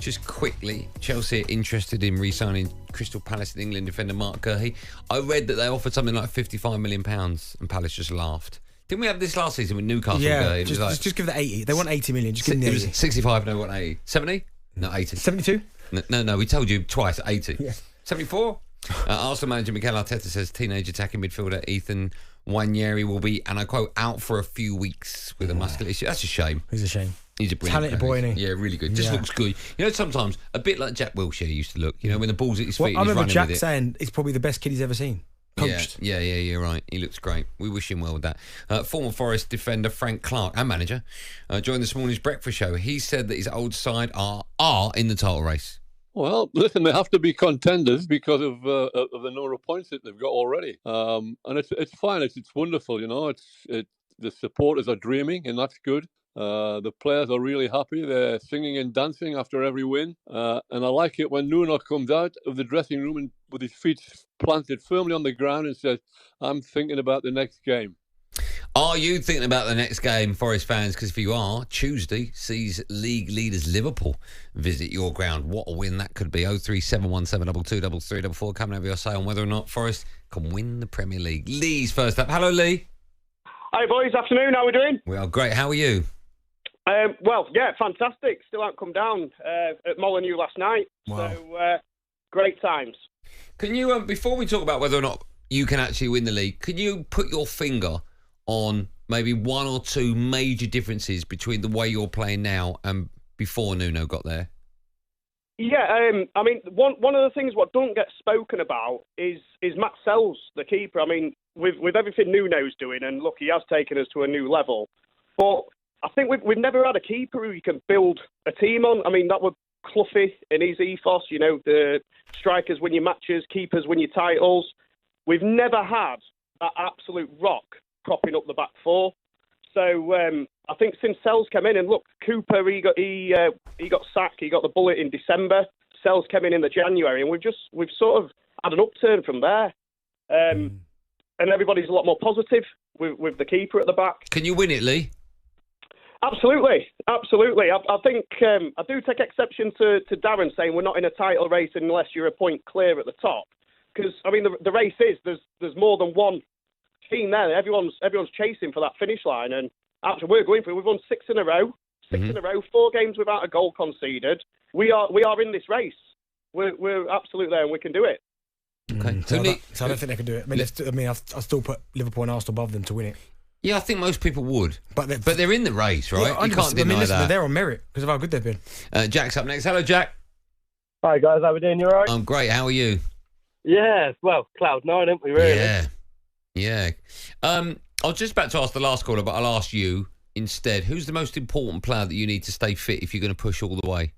Just quickly, Chelsea are interested in re-signing Crystal Palace and England defender Mark Gurhey. I read that they offered something like £55 million and Palace just laughed. Didn't we have this last season with Newcastle? Yeah, just give the 80. They want 80 million. Just give them the 80. It was 65, no, what, 80? 70? No, 80. 72? No, we told you twice, 80. Yeah. 74? Arsenal manager Mikel Arteta says teenage attacking midfielder Ethan Nwaneri will be, and I quote, out for a few weeks with a muscular issue. That's a shame. He's a shame. He's a brilliant talented boy, isn't he? Yeah, really good. Just looks good. You know, sometimes a bit like Jack Wilshere used to look. You know, when the ball's at his feet, I and he's remember running Jack with it. saying he's probably the best kid he's ever seen. Coached. Yeah, you're right. He looks great. We wish him well with that. Former Forest defender Frank Clark and manager joined this morning's breakfast show. He said that his old side are in the title race. Well, listen, they have to be contenders because of the number of points that they've got already. And it's fine. It's wonderful. You know, the supporters are dreaming, and that's good. The players are really happy. They're singing and dancing after every win. And I like it when Nuno comes out of the dressing room and with his feet planted firmly on the ground and says, "I'm thinking about the next game." Are you thinking about the next game, Forest fans? Because if you are, Tuesday sees league leaders Liverpool visit your ground. What a win that could be. 03717223344. Coming over your say on whether or not Forest can win the Premier League. Lee's first up. Hello, Lee. Hi, boys. Afternoon. How are we doing? We are great. How are you? Well, yeah, fantastic. Still haven't come down at Molineux last night. Wow. So, great times. Can you, before we talk about whether or not you can actually win the league, can you put your finger on maybe one or two major differences between the way you're playing now and before Nuno got there? Yeah, I mean, one of the things what don't get spoken about is Matt Sells, the keeper. I mean, with everything Nuno's doing, and look, he has taken us to a new level, but I think we've never had a keeper who you can build a team on. I mean, that would Cloughy in his ethos, you know, the strikers win your matches, keepers win your titles. We've never had that absolute rock propping up the back four. So I think since Sells came in, and look, Cooper, he got sacked, he got the bullet in December. Sells came in the January, and we've sort of had an upturn from there. And everybody's a lot more positive with the keeper at the back. Can you win it, Lee? Absolutely. I think I do take exception to Darren saying we're not in a title race unless you're a point clear at the top. Because I mean, the race is there's more than one team there. Everyone's chasing for that finish line, and actually we're going for it. We've won 6 in a row, 4 games without a goal conceded. We are in this race. We're absolutely there, and we can do it. Okay. So I don't think they can do it. I mean, I still put Liverpool and Arsenal above them to win it. Yeah, I think most people would. But they're in the race, right? Yeah, you can't deny that. They're there on merit because of how good they've been. Jack's up next. Hello, Jack. Hi, guys. How we doing? You all right? I'm great. How are you? Yeah, well, cloud nine, aren't we, really? Yeah. I was just about to ask the last caller, but I'll ask you instead. Who's the most important player that you need to stay fit if you're going to push all the way?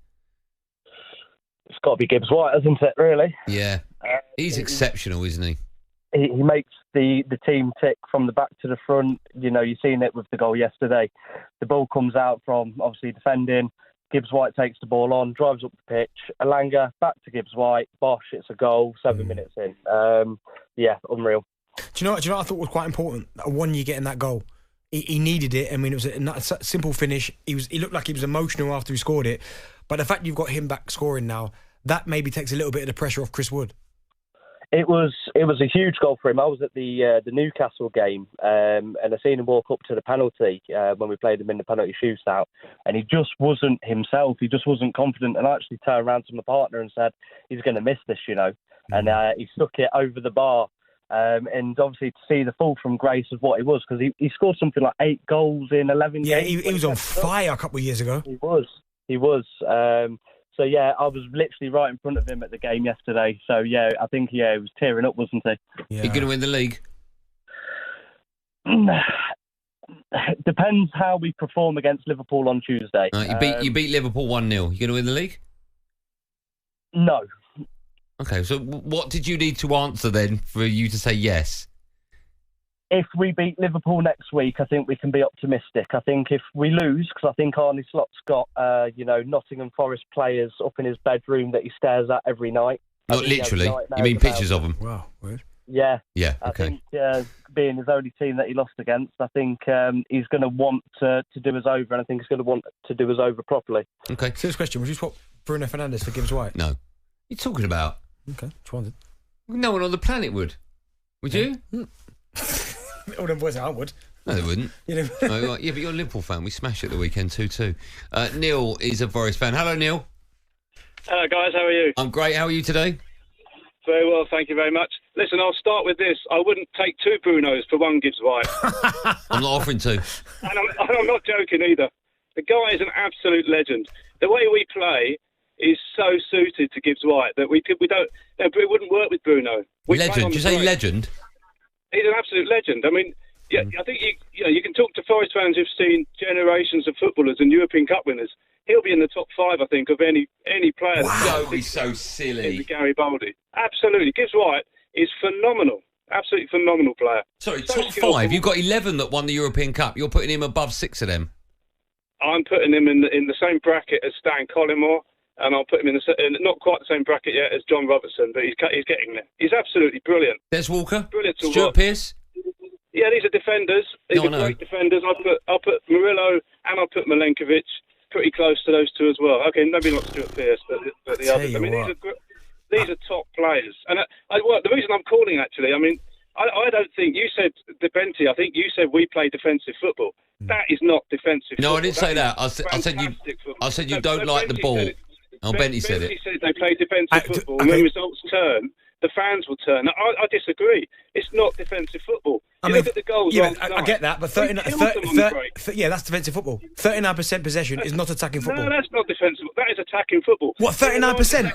It's got to be Gibbs-White, hasn't it, really? Yeah. He's exceptional, isn't he? He makes the team tick from the back to the front. You know, you've seen it with the goal yesterday. The ball comes out from, obviously, defending. Gibbs-White takes the ball on, drives up the pitch. Alanga, back to Gibbs-White. Bosh, it's a goal, 7 minutes in. Yeah, unreal. Do you know what I thought was quite important? One year getting that goal. He needed it. I mean, it was a simple finish. He looked like he was emotional after he scored it. But the fact you've got him back scoring now, that maybe takes a little bit of the pressure off Chris Wood. It was a huge goal for him. I was at the Newcastle game, and I seen him walk up to the penalty when we played him in the penalty shootout, and he just wasn't himself. He just wasn't confident, and I actually turned around to my partner and said, "He's going to miss this, you know." And he stuck it over the bar, and obviously to see the fall from grace of what he was, because he scored something like 8 goals in 11 games. Yeah, he was on fire a couple of years ago. He was. So, yeah, I was literally right in front of him at the game yesterday. So, yeah, I think, he was tearing up, wasn't he? Yeah. You're going to win the league? Depends how we perform against Liverpool on Tuesday. You beat Liverpool 1-0. You going to win the league? No. Okay, so what did you need to answer then for you to say yes? If we beat Liverpool next week, I think we can be optimistic. I think if we lose, because I think Arne Slot's got, Nottingham Forest players up in his bedroom that he stares at every night. Not literally. You mean pictures of them? Wow, weird. Yeah. Yeah, okay. I think being his only team that he lost against, I think he's going to want to do us over, and I think he's going to want to do us over properly. Okay. So this question, would you swap Bruno Fernandes for Gibbs-White? No. What are you talking about? Okay, try No one on the planet would. Would you? All them boys I would. No, they wouldn't. You know? Oh, right. Yeah, but you're a Liverpool fan. We smashed it the weekend 2-2. Neil is a Forest fan. Hello, Neil. Hello, guys. How are you? I'm great. How are you today? Very well, thank you very much. Listen, I'll start with this. I wouldn't take 2 Brunos for 1 Gibbs-White. I'm not offering to. And I'm not joking either. The guy is an absolute legend. The way we play is so suited to Gibbs-White that we don't. It wouldn't work with Bruno. Legend? Did you say legend? He's an absolute legend. I mean, yeah, I think you can talk to Forest fans who've seen generations of footballers and European Cup winners. He'll be in the top 5, I think, of any player. Wow, he's so silly. Garibaldi. Absolutely. Gibbs-White is phenomenal. Absolutely phenomenal player. Sorry, top 5. You've got 11 that won the European Cup. You're putting him above 6 of them. I'm putting him in the same bracket as Stan Collymore, and I'll put him in not quite the same bracket yet as John Robertson, but he's getting there. He's absolutely brilliant. Des Walker? Brilliant to Stuart watch. Pearce? Yeah, these are defenders. These are great defenders. I'll put Murillo and I'll put Milenkovic pretty close to those 2 as well. Okay, maybe not Stuart Pearce, but the others. I mean, these are top players. And the reason I'm calling, actually, I mean, I don't think you said Bente. I think you said we play defensive football. That is not defensive. No, football. I didn't say that. I said you don't like the ball. Bente said it. Bente said they play defensive football, and when results turn, the fans will turn. I disagree. It's not defensive football. Look at the goals. Yeah, I get that, but yeah, that's defensive football. 39% possession is not attacking football. No, that's not defensive. That is attacking football. What, 39%?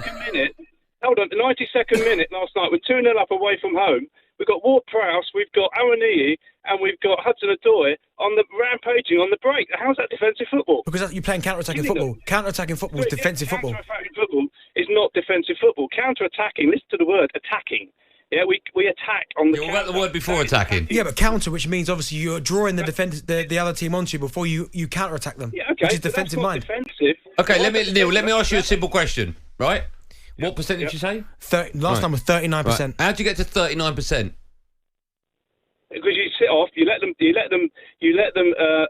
Hold on, the 92nd minute last night, we're 2-0 up away from home. We've got Ward-Prowse, we've got Awoniyi, and we've got Hudson-Odoi on the rampaging on the break. How's that defensive football? Because you're playing counter-attacking football. Counter-attacking football is defensive football. Counter-attacking football is not defensive football. Counter-attacking, listen to the word, attacking. Yeah, we attack on the. What about the word before attacking? Yeah, but counter, which means obviously you're drawing the other team onto you before you counter-attack them. Yeah, okay, which is defensive mind. Defensive. Okay, let me ask you a simple question, right? What percentage you say? Last time was 39%. Right. How'd you get to 39%? Because you sit off, you let them.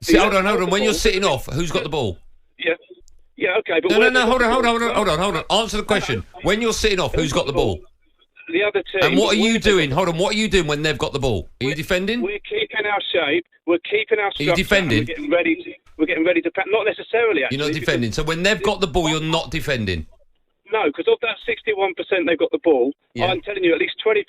Hold on. When you're sitting off, who's got the ball? Yeah, okay. But No. Hold on. Answer the question. When you're sitting off, who's got the ball? The other team. And what are you doing? Hold on. What are you doing when they've got the ball? Are you defending? We're keeping our shape. We're keeping our structure. Are you defending? We're getting ready to. Not necessarily. Actually, you're not defending. So when they've got the ball, you're not defending. No, because of that 61% they've got the ball. Yeah. I'm telling you, at least 25%,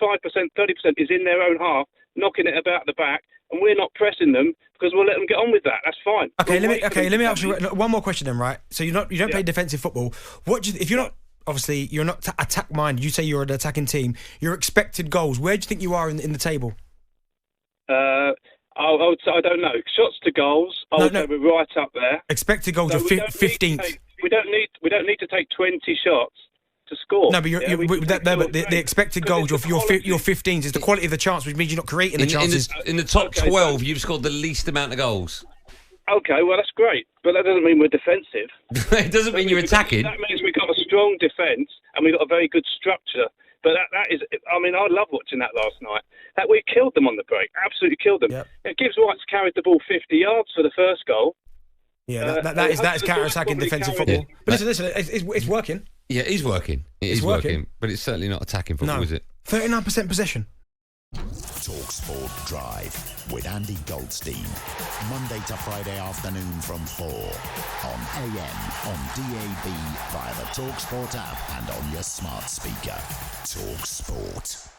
30% is in their own half, knocking it about the back, and we're not pressing them because we'll let them get on with that. That's fine. Okay, let me ask you one more question then, right? So you don't play defensive football. If you're not obviously you're not attack minded, you say you're an attacking team. Your expected goals, where do you think you are in the table? I would say, I don't know. Shots to goals, I would say we're right up there. Expected goals, you're 15th. We don't need to take 20 shots to score. No, but the expected goals, you're 15th. Is the quality of the chance, which means you're not creating the chances. In the top 12, you've scored the least amount of goals. Okay, well that's great, but that doesn't mean we're defensive. It doesn't mean you're attacking. That means we've got a strong defence and we've got a very good structure. But that is, I mean, I love watching that last night. That we killed them on the break, absolutely killed them. Yep. Gibbs-White's carried the ball 50 yards for the first goal. Yeah, that is counter-attacking defensive football. But listen, it's working. Yeah, it is working. It is working, but it's certainly not attacking football, is it? 39% possession. talkSPORT Drive with Andy Goldstein. Monday to Friday afternoon from 4 on AM, on DAB, via the talkSPORT app and on your smart speaker. talkSPORT.